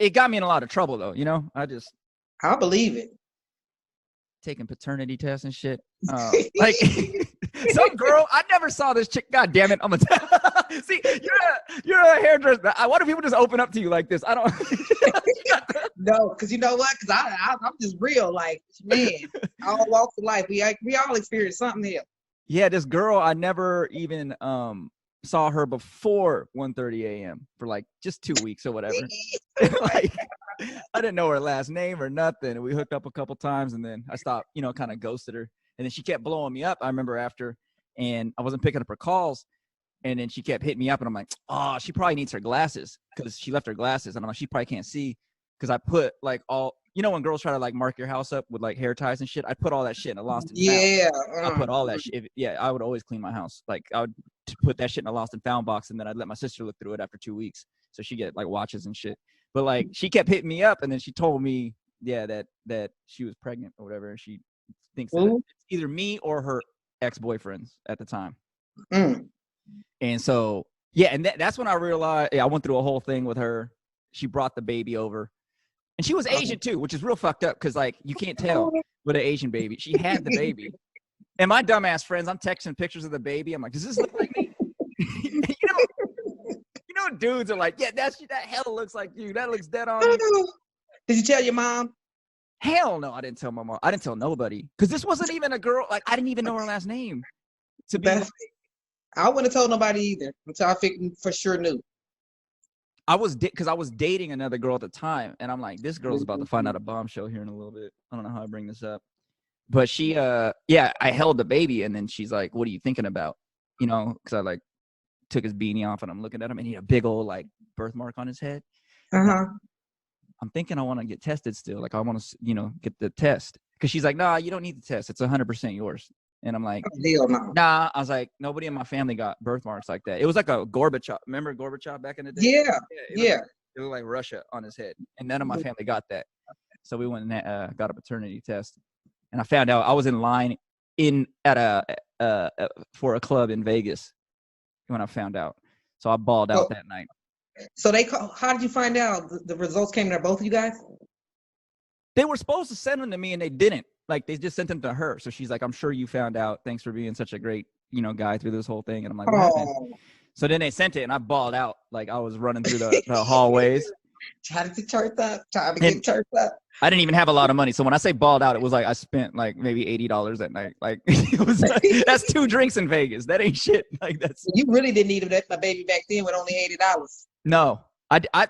it got me in a lot of trouble though. You know, I just I believe it. taking paternity tests and shit. Like some girl, I never saw this chick. God damn it! I'm gonna see. You're a hairdresser. Why do people just open up to you like this? I don't. No, because you know what? Because I'm just real. Like, man, all walks of life, we all experience something here. Yeah, this girl, I never even saw her before 1:30 a.m. for like just 2 weeks or whatever. Like, I didn't know her last name or nothing. And we hooked up a couple times, and then I stopped, you know, kind of ghosted her. And then she kept blowing me up. I remember after, and I wasn't picking up her calls. And then she kept hitting me up, and I'm like, oh, she probably needs her glasses because she left her glasses. And I'm like, she probably can't see because I put like all, you know, when girls try to like mark your house up with like hair ties and shit, I put all that shit in a lost and found. Yeah. I put all that shit. Yeah, I would always clean my house. Like I would put that shit in a lost and found box, and then I'd let my sister look through it after 2 weeks, so she get like watches and shit. But like she kept hitting me up, and then she told me, yeah, that she was pregnant or whatever, and she thinks that it's either me or her ex-boyfriends at the time. And so yeah, and that's when I realized. Yeah, I went through a whole thing with her. She brought the baby over, and she was Asian too, which is real fucked up because like you can't tell with an Asian baby. She had the baby. And my dumbass friends, I'm texting pictures of the baby. I'm like, does this look like me? you know, dudes are like, yeah, that hell looks like you. That looks dead on you. Did you tell your mom? Hell no, I didn't tell my mom. I didn't tell nobody because this wasn't even a girl. Like I didn't even know her last name. I wouldn't have told nobody either until I for sure knew. Because I was dating another girl at the time, and I'm like, this girl's about to find out a bombshell here in a little bit. I don't know how I bring this up. But she, I held the baby, and then she's like, what are you thinking about? You know, because I like took his beanie off, and I'm looking at him, and he had a big old like birthmark on his head. I'm thinking I want to get tested still. Like I want to, you know, get the test. Because she's like, nah, you don't need the test. It's 100% yours. And I'm like, nah. I was like, nobody in my family got birthmarks like that. It was like a Gorbachev. Remember Gorbachev back in the day? Yeah. It looked like Russia on his head. And none of my family got that. So we went and got a paternity test. And I found out I was in line for a club in Vegas when I found out. So I balled out that night. So how did you find out the results came to both of you guys? They were supposed to send them to me and they didn't. Like they just sent them to her. So she's like, I'm sure you found out. Thanks for being such a great, you know, guy through this whole thing. And I'm like, what happened? So then they sent it and I balled out. Like I was running through the hallways. Trying to get turned up. I didn't even have a lot of money. So when I say balled out, it was like I spent like maybe $80 that night. Like it was like, that's 2 drinks in Vegas. That ain't shit. Like that's you really didn't need a baby back then with only $80. No. I